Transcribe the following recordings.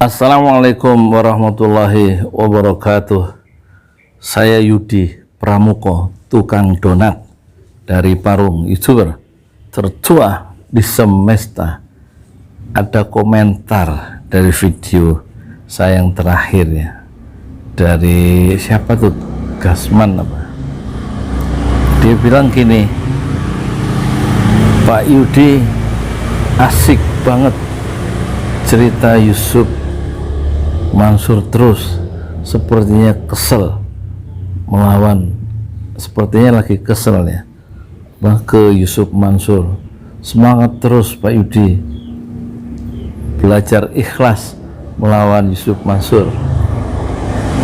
Assalamualaikum warahmatullahi wabarakatuh. Saya Yudi Pramuko, tukang donat dari Parung, YouTuber tertua di semesta. Ada komentar dari video saya yang terakhir ya, dari siapa tuh, Gasman apa? Dia bilang gini, Pak Yudi asik banget cerita Yusuf Mansur, terus sepertinya kesel melawan, sepertinya lagi kesel ya ke Yusuf Mansur. Semangat terus Pak Yudi, belajar ikhlas melawan Yusuf Mansur.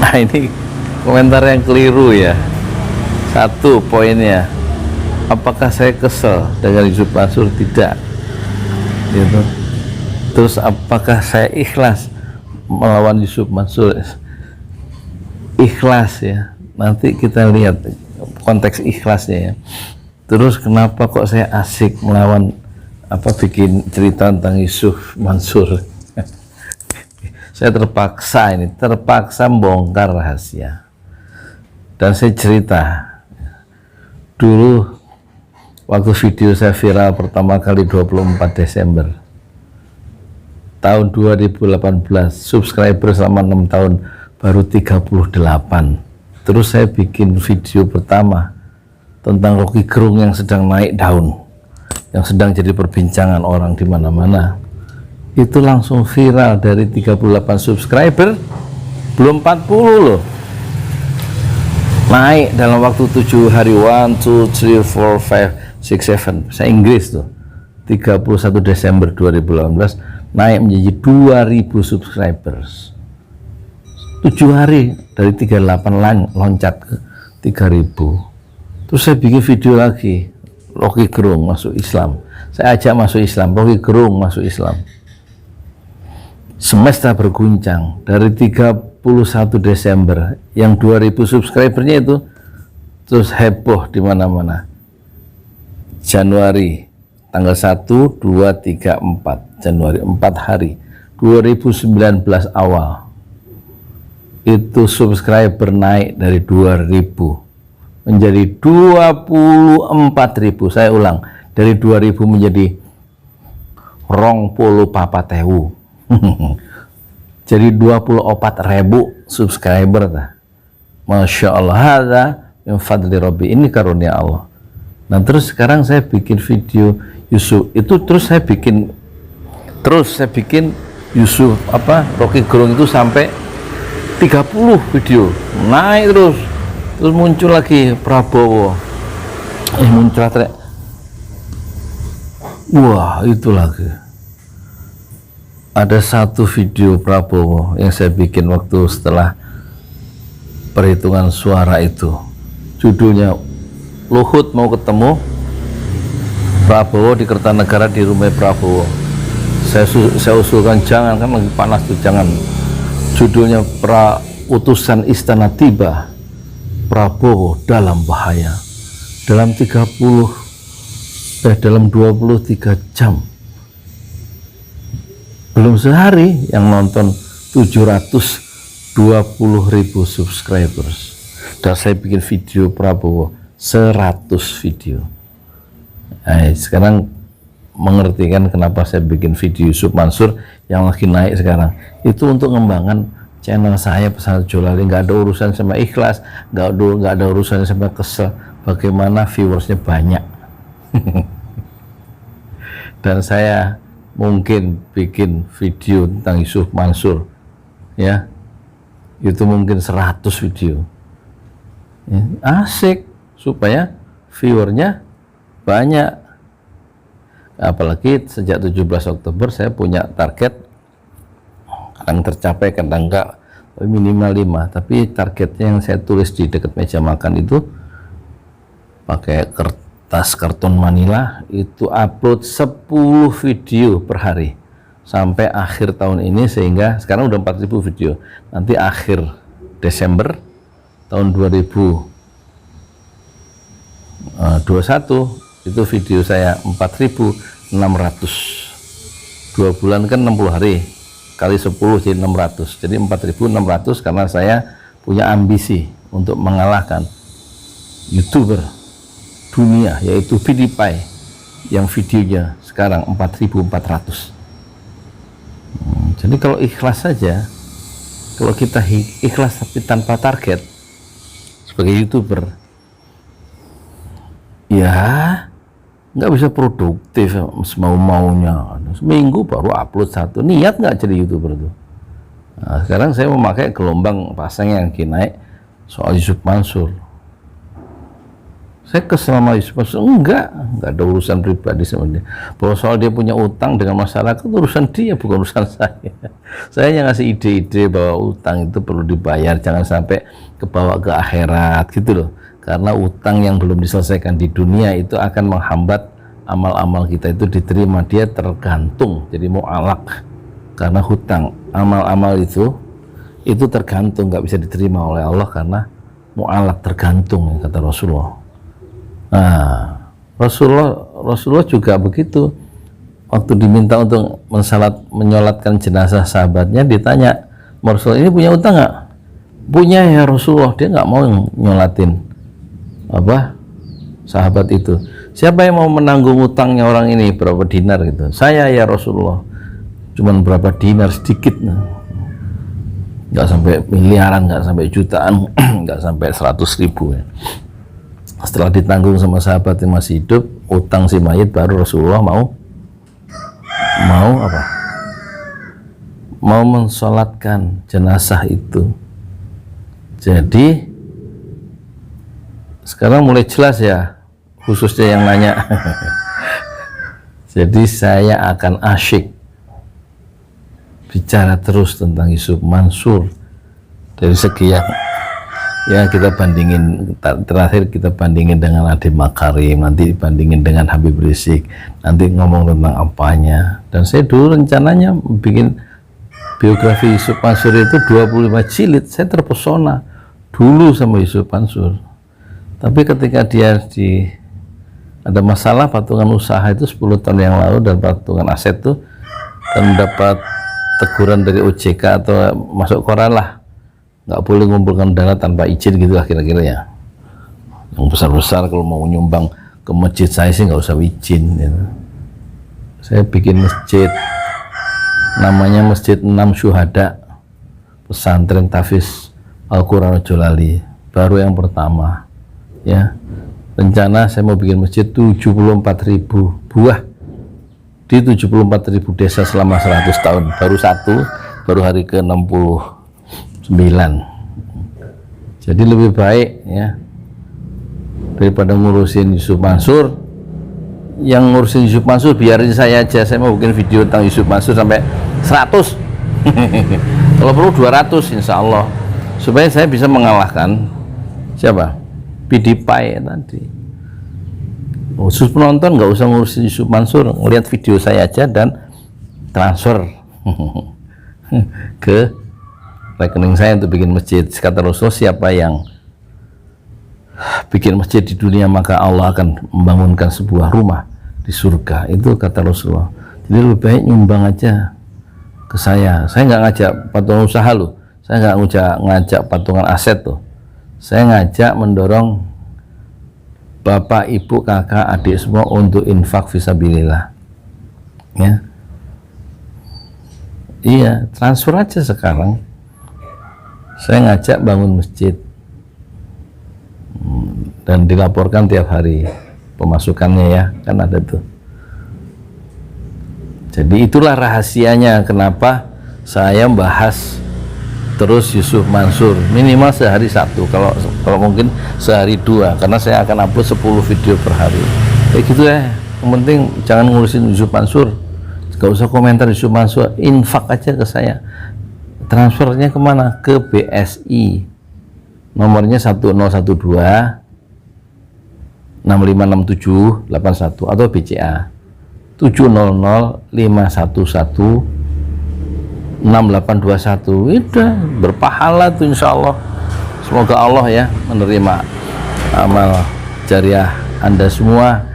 Nah, ini komentar yang keliru ya. Satu poinnya, apakah saya kesel dengan Yusuf Mansur? Tidak gitu. Terus apakah saya ikhlas melawan Yusuf Mansur? Ikhlas ya, nanti kita lihat konteks ikhlasnya ya. Terus kenapa kok saya asik melawan bikin cerita tentang Yusuf Mansur? Saya terpaksa membongkar rahasia, dan saya cerita dulu waktu video saya viral pertama kali 24 Desember tahun 2018, subscriber selama 6 tahun baru 38. Terus saya bikin video pertama tentang Rocky Gerung yang sedang naik daun, yang sedang jadi perbincangan orang di mana-mana. Itu langsung viral, dari 38 subscriber belum 40 loh, naik dalam waktu 7 hari. 1, 2, 3, 4, 5, 6, 7. Saya Inggris tuh. 31 Desember 2018 naik menjadi 2000 subscribers. 7 hari dari 38 loncat ke 3000. Terus saya bikin video lagi, Rocky Gerung masuk Islam. Saya ajak masuk Islam, Rocky Gerung masuk Islam. Semesta berguncang. Dari 31 Desember yang 2000 subscribernya itu terus heboh di mana-mana. Januari tanggal 1, 2, 3, 4 Januari, 4 hari 2019 awal itu subscriber naik dari 2000 menjadi 24.000. Saya ulang, dari 2000 menjadi 20 papat ewu. Jadi 24.000 subscriber dah. Masya Allah, hadza min fadli Rabbi, ini karunia Allah. Nah, terus sekarang saya bikin video Yusuf itu, terus saya bikin Yusuf Rocky Gerung itu sampai 30 video, naik terus muncul lagi Prabowo, muncul lagi, wah itu lagi. Ada satu video Prabowo yang saya bikin waktu setelah perhitungan suara itu, judulnya Luhut mau ketemu Prabowo di Kertanegara di rumah Prabowo. Saya usulkan jangan, kan lagi panas tuh, jangan. Judulnya utusan istana tiba, Prabowo dalam bahaya. Dalam 23 jam, belum sehari yang nonton 720.000 subscribers. Dan saya bikin video Prabowo 100 video. Nah, sekarang mengerti kan kenapa saya bikin video Yusuf Mansur yang lagi naik sekarang. Itu untuk mengembangkan channel saya, Pesantren Jolali. Nggak ada urusan sama ikhlas, nggak ada urusan sama kesel bagaimana viewersnya banyak. Dan saya mungkin bikin video tentang Yusuf Mansur ya, itu mungkin 100 video ya, asik supaya viewernya banyak. Apalagi sejak 17 Oktober saya punya target, kadang tercapai kadang enggak, minimal 5, tapi targetnya yang saya tulis di dekat meja makan itu pakai kertas karton manila, itu upload 10 video per hari sampai akhir tahun ini, sehingga sekarang udah 4.000 video. Nanti akhir Desember tahun 2021 itu video saya 4.600. 2 bulan kan 60 hari, kali 10 jadi 600, jadi 4.600 karena saya punya ambisi untuk mengalahkan YouTuber dunia yaitu PewDiePie yang videonya sekarang 4.400. Jadi kalau ikhlas saja, kalau kita ikhlas tapi tanpa target sebagai YouTuber, ya nggak bisa produktif semau-maunya. Seminggu baru upload satu, niat nggak jadi YouTuber tuh. Nah, sekarang saya memakai gelombang pasang yang naik soal Yusuf Mansur. Saya kesel sama Yusuf Mansur, enggak ada urusan pribadi sama dia. Bahwa soal dia punya utang dengan masyarakat, urusan dia, bukan urusan saya. Saya yang ngasih ide-ide bahwa utang itu perlu dibayar, jangan sampai kebawa ke akhirat gitu loh. Karena utang yang belum diselesaikan di dunia itu akan menghambat amal-amal kita itu diterima. Dia tergantung, jadi mu'alak. Karena hutang, amal-amal itu tergantung, nggak bisa diterima oleh Allah karena mu'alak, tergantung, kata Rasulullah. Nah, Rasulullah juga begitu. Waktu diminta untuk menyolatkan jenazah sahabatnya, ditanya, Rasulullah ini punya utang nggak? Punya ya Rasulullah. Dia nggak mau nyolatin sahabat itu. Siapa yang mau menanggung utangnya orang ini berapa dinar gitu? Saya ya Rasulullah. Cuman berapa dinar, sedikit, nggak sampai miliaran, nggak sampai jutaan, nggak sampai 100.000 ya. Setelah ditanggung sama sahabat yang masih hidup, utang si mayit, baru Rasulullah mau mensolatkan jenazah itu. Jadi sekarang mulai jelas ya, khususnya yang nanya. Jadi saya akan asyik bicara terus tentang Yusuf Mansur dari segi yang kita bandingin, terakhir kita bandingin dengan Nadiem Makarim, nanti bandingin dengan Habib Rizik, nanti ngomong tentang apanya. Dan saya dulu rencananya bikin biografi Yusuf Mansur itu 25 jilid. Saya terpesona dulu sama Yusuf Mansur, tapi ketika dia ada masalah patungan usaha itu 10 tahun yang lalu, dan patungan aset itu, dan mendapat teguran dari OJK atau masuk koran lah, nggak boleh ngumpulkan dana tanpa izin gitu lah kira-kira ya. Yang besar-besar kalau mau nyumbang ke masjid saya sih nggak usah izin gitu. Saya bikin masjid, namanya Masjid 6 Syuhada, pesantren Tahfiz Al-Quran Jolali, baru yang pertama ya. Rencana saya mau bikin masjid 74.000 buah di 74.000 desa selama 100 tahun, baru satu, baru hari ke-69. Jadi lebih baik ya, daripada ngurusin Yusuf Mansur. Yang ngurusin Yusuf Mansur biarin saya aja, saya mau bikin video tentang Yusuf Mansur sampai 100 kalau perlu 200 insya Allah, supaya saya bisa mengalahkan siapa? PewDiePie tadi. Khusus penonton nggak usah ngurusin Yusuf Mansur, ngelihat video saya aja dan transfer ke rekening saya untuk bikin masjid. Kata Rasul, siapa yang bikin masjid di dunia maka Allah akan membangunkan sebuah rumah di surga. Itu kata Rasulullah. Jadi lebih baik nyumbang aja ke saya. Saya nggak ngajak patungan usaha loh, saya nggak ngajak patungan aset tuh. Saya ngajak mendorong bapak, ibu, kakak, adik semua untuk infak fisabilillah ya. Iya, transfer aja sekarang. Saya ngajak bangun masjid dan dilaporkan tiap hari pemasukannya ya, kan ada tuh. Jadi itulah rahasianya kenapa saya bahas terus Yusuf Mansur, minimal sehari satu, kalau mungkin sehari dua, karena saya akan upload 10 video per hari. Kayak gitu ya. Yang penting jangan ngurusin Yusuf Mansur, gak usah komentar Yusuf Mansur, infak aja ke saya. Transfernya kemana? Ke BSI, nomornya 1012 656781 atau BCA 700 511 6821. Udah berpahala tuh insya Allah. Semoga Allah ya menerima amal jariah Anda semua,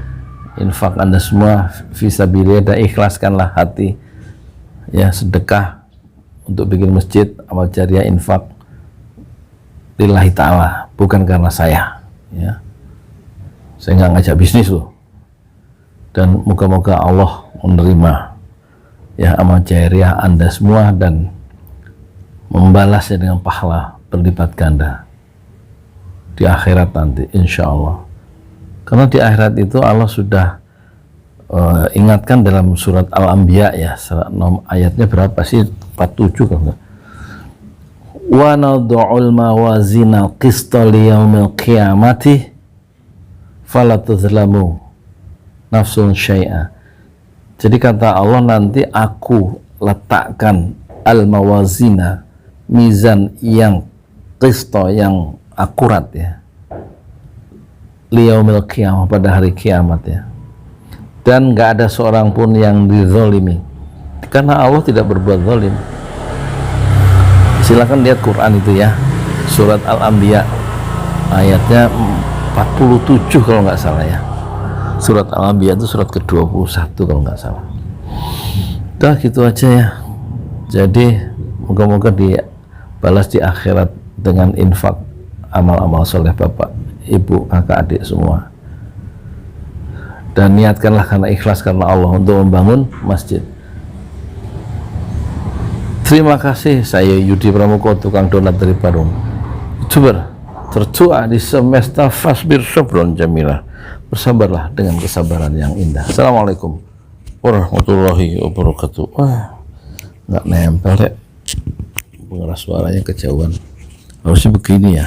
infak Anda semua fisabilillah, dan ikhlaskanlah hati ya, sedekah untuk bikin masjid, amal jariah, infak lillahi ta'ala, bukan karena saya, ya. Saya nggak ngajak bisnis loh. Dan moga-moga Allah menerima ya amal jariah Anda semua dan membalasnya dengan pahala berlipat ganda di akhirat nanti, insya Allah. Karena di akhirat itu Allah sudah ingatkan dalam surat Al-Anbiya ya, ayatnya berapa sih? 47 kan? Wa nad'ul mawazina qista liyaumil qiyamati fala tuzlamu nafsun syai'a. Jadi kata Allah, nanti aku letakkan al-mawazina, mizan yang qista, yang akurat ya, liyaumil qiyamah, pada hari kiamat ya. Dan nggak ada seorang pun yang dizalimi, karena Allah tidak berbuat zalim. Silakan lihat Quran itu ya, surat Al-Anbiya ayatnya 47 kalau nggak salah ya. Surat Al-Anbiya itu surat ke-21 kalau nggak salah. Udah gitu aja ya. Jadi moga-moga dibalas di akhirat dengan infak amal-amal soleh Bapak, Ibu, kakak, adik semua. Dan niatkanlah karena ikhlas karena Allah untuk membangun masjid. Terima kasih, saya Yudi Pramoko, tukang donat dari Parung, YouTuber tertua di semesta. Fasbir sabron jamila, bersabarlah dengan kesabaran yang indah. Assalamualaikum warahmatullahi wabarakatuh. Wah, nggak nempel deh, pengeras suaranya kejauhan, harusnya begini ya.